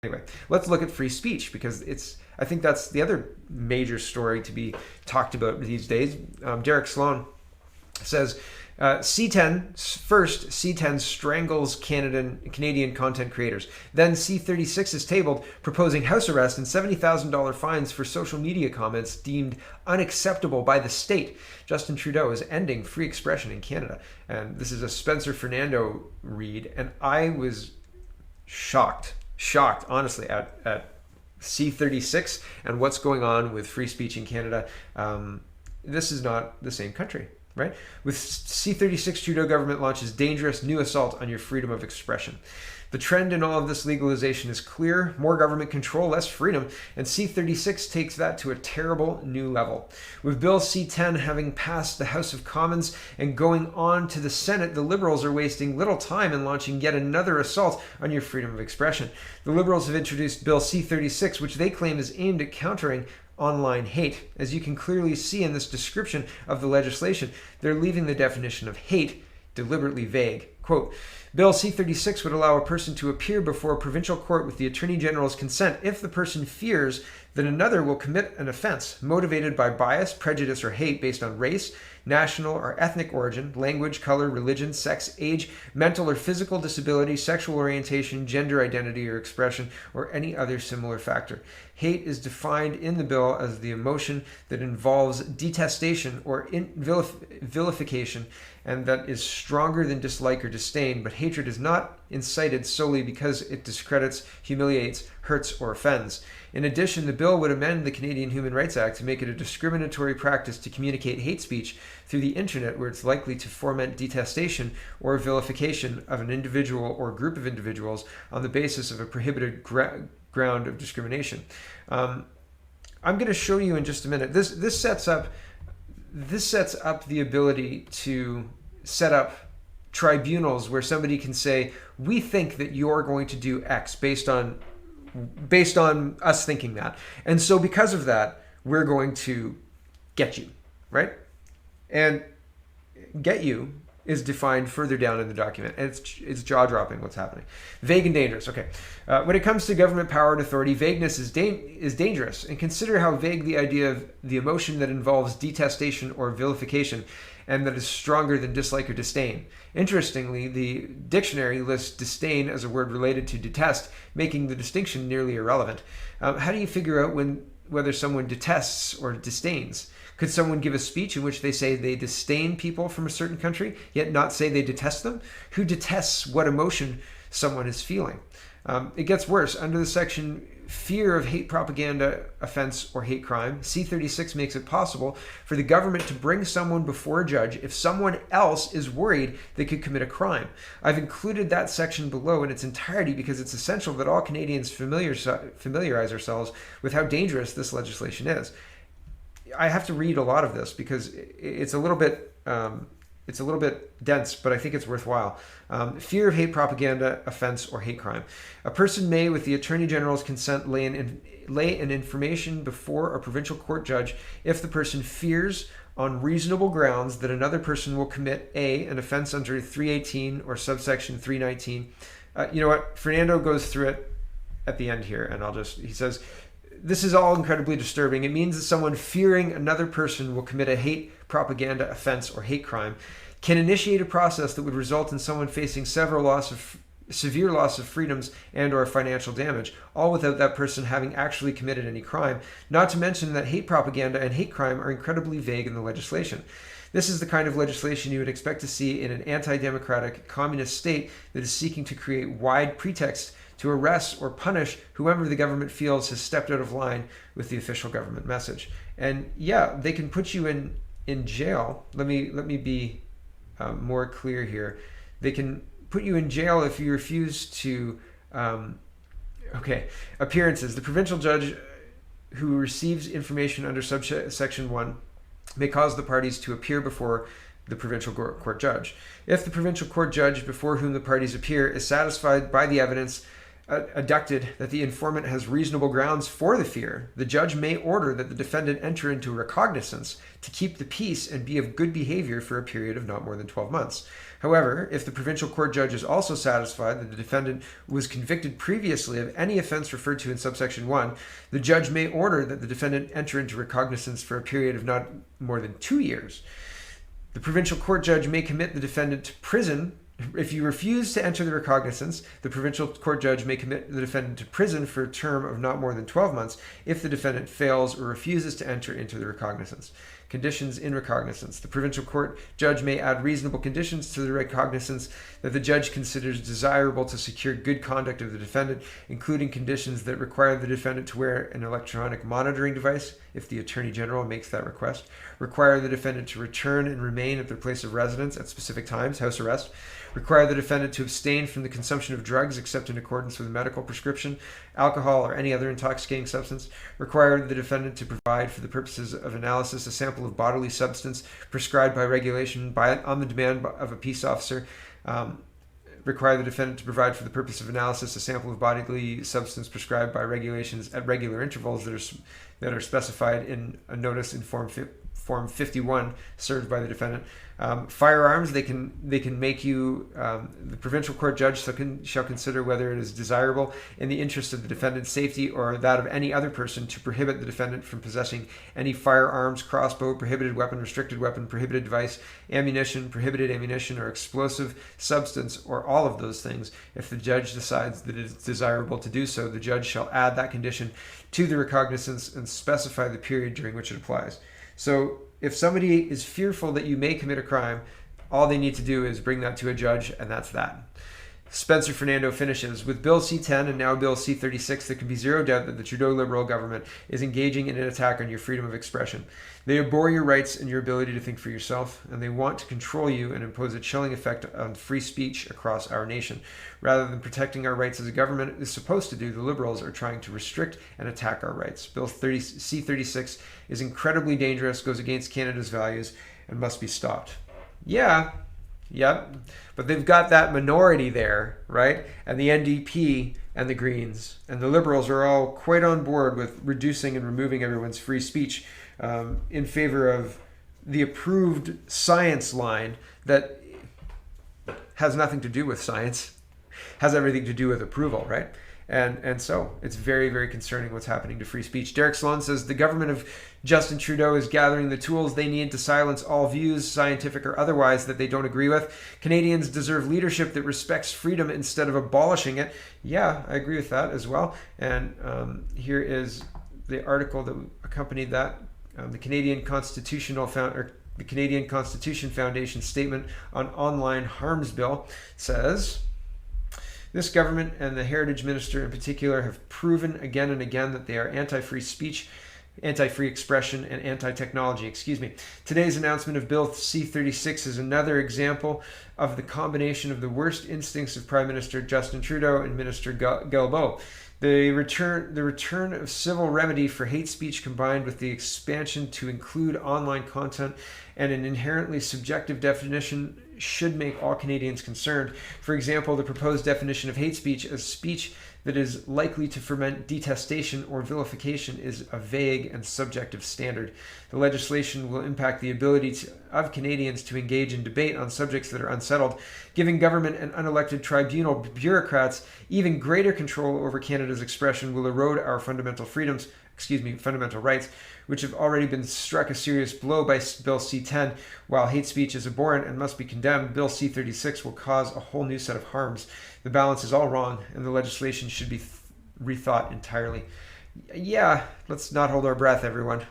Anyway, let's look at free speech, because I think that's the other major story to be talked about these days. Derek Sloan says, C10 strangles Canadian content creators. Then C36 is tabled, proposing house arrest and $70,000 fines for social media comments deemed unacceptable by the state. Justin Trudeau is ending free expression in Canada. And this is a Spencer Fernando read, and I was shocked, honestly, at C36 and what's going on with free speech in Canada. This is not the same country. Right? With C36, Trudeau government launches dangerous new assault on your freedom of expression. The trend in all of this legalization is clear: more government control, less freedom, and C36 takes that to a terrible new level. With Bill C10 having passed the House of Commons and going on to the Senate, the Liberals are wasting little time in launching yet another assault on your freedom of expression. The Liberals have introduced Bill C36, which they claim is aimed at countering online hate. As you can clearly see in this description of the legislation, they're leaving the definition of hate deliberately vague. Quote, Bill C36 would allow a person to appear before a provincial court with the Attorney General's consent if the person fears that another will commit an offense motivated by bias, prejudice, or hate based on race, national or ethnic origin, language, color, religion, sex, age, mental or physical disability, sexual orientation, gender identity or expression, or any other similar factor. Hate is defined in the bill as the emotion that involves detestation or vilification, and that is stronger than dislike or disdain, but hatred is not incited solely because it discredits, humiliates, hurts, or offends. In addition, the bill would amend the Canadian Human Rights Act to make it a discriminatory practice to communicate hate speech through the internet, where it's likely to foment detestation or vilification of an individual or group of individuals on the basis of a prohibited ground of discrimination. I'm going to show you in just a minute. This sets up the ability to set up tribunals where somebody can say, we think that you're going to do X based on us thinking that. And so because of that, we're going to get you, right? And get you is defined further down in the document. And it's jaw-dropping what's happening. Vague and dangerous. Okay. When it comes to government power and authority, vagueness is dangerous. And consider how vague the idea of the emotion that involves detestation or vilification and that is stronger than dislike or disdain. Interestingly, the dictionary lists disdain as a word related to detest, making the distinction nearly irrelevant. How do you figure out whether someone detests or disdains? Could someone give a speech in which they say they disdain people from a certain country, yet not say they detest them? Who detests what emotion someone is feeling? It gets worse. Under the section fear of hate propaganda, offense, or hate crime, C36 makes it possible for the government to bring someone before a judge if someone else is worried they could commit a crime. I've included that section below in its entirety because it's essential that all Canadians familiarize ourselves with how dangerous this legislation is. I have to read a lot of this because it's a little bit dense, but I think it's worthwhile. Fear of hate propaganda, offense, or hate crime. A person may, with the Attorney General's consent, lay an information before a provincial court judge if the person fears on reasonable grounds that another person will commit an offense under 318 or subsection 319. You know what? Fernando goes through it at the end here, and he says, this is all incredibly disturbing. It means that someone fearing another person will commit a hate propaganda offense or hate crime can initiate a process that would result in someone facing severe loss of freedoms and or financial damage, all without that person having actually committed any crime, not to mention that hate propaganda and hate crime are incredibly vague in the legislation. This is the kind of legislation you would expect to see in an anti-democratic communist state that is seeking to create wide pretexts to arrest or punish whoever the government feels has stepped out of line with the official government message. And yeah, they can put you in jail. Let me be more clear here. They can put you in jail if you refuse to. Appearances. The provincial judge who receives information under subsection 1 may cause the parties to appear before the provincial court judge. If the provincial court judge before whom the parties appear is satisfied by the evidence adduced that the informant has reasonable grounds for the fear, the judge may order that the defendant enter into recognizance to keep the peace and be of good behavior for a period of not more than 12 months. However, if the provincial court judge is also satisfied that the defendant was convicted previously of any offense referred to in subsection 1, the judge may order that the defendant enter into recognizance for a period of not more than 2 years. The provincial court judge may commit the defendant to prison. If you refuse to enter the recognizance, the provincial court judge may commit the defendant to prison for a term of not more than 12 months if the defendant fails or refuses to enter into the recognizance. Conditions in recognizance. The provincial court judge may add reasonable conditions to the recognizance that the judge considers desirable to secure good conduct of the defendant, including conditions that require the defendant to wear an electronic monitoring device if the Attorney General makes that request, require the defendant to return and remain at their place of residence at specific times, house arrest, require the defendant to abstain from the consumption of drugs except in accordance with a medical prescription, alcohol, or any other intoxicating substance, require the defendant to provide for the purposes of analysis a sample of bodily substance prescribed by regulation on the demand of a peace officer, require the defendant to provide for the purpose of analysis a sample of bodily substance prescribed by regulations at regular intervals that are specified in a notice in Form 51 served by the defendant. Firearms, they can make you, the provincial court judge shall consider whether it is desirable in the interest of the defendant's safety or that of any other person to prohibit the defendant from possessing any firearms, crossbow, prohibited weapon, restricted weapon, prohibited device, prohibited ammunition, or explosive substance, or all of those things. If the judge decides that it is desirable to do so, the judge shall add that condition to the recognizance and specify the period during which it applies. So if somebody is fearful that you may commit a crime, all they need to do is bring that to a judge, and that's that. Spencer Fernando finishes, with Bill C-10 and now Bill C-36, there can be zero doubt that the Trudeau Liberal government is engaging in an attack on your freedom of expression. They abhor your rights and your ability to think for yourself, and they want to control you and impose a chilling effect on free speech across our nation. Rather than protecting our rights as a government is supposed to do, the Liberals are trying to restrict and attack our rights. Bill C-36 is incredibly dangerous, goes against Canada's values, and must be stopped. Yeah. Yep. But they've got that minority there, right? And the NDP and the Greens and the Liberals are all quite on board with reducing and removing everyone's free speech in favor of the approved science line that has nothing to do with science, has everything to do with approval, right? And so it's very, very concerning what's happening to free speech. Derek Sloan says the government of Justin Trudeau is gathering the tools they need to silence all views, scientific or otherwise, that they don't agree with. Canadians deserve leadership that respects freedom instead of abolishing it. Yeah, I agree with that as well. And here is the article that accompanied that. The Canadian Constitution Foundation statement on online harms bill says, this government and the Heritage Minister in particular have proven again and again that they are anti-free speech, anti-free expression, and anti-technology. Today's announcement of Bill C-36 is another example of the combination of the worst instincts of Prime Minister Justin Trudeau and Minister Guilbeault. The return of civil remedy for hate speech combined with the expansion to include online content and an inherently subjective definition should make all Canadians concerned. For example, the proposed definition of hate speech as speech that is likely to foment detestation or vilification is a vague and subjective standard. The legislation will impact the ability of Canadians to engage in debate on subjects that are unsettled, giving government and unelected tribunal bureaucrats even greater control over Canada's expression will erode our fundamental rights, which have already been struck a serious blow by Bill C-10. While hate speech is abhorrent and must be condemned, Bill C-36 will cause a whole new set of harms. The balance is all wrong, and the legislation should be rethought entirely. Yeah, let's not hold our breath, everyone.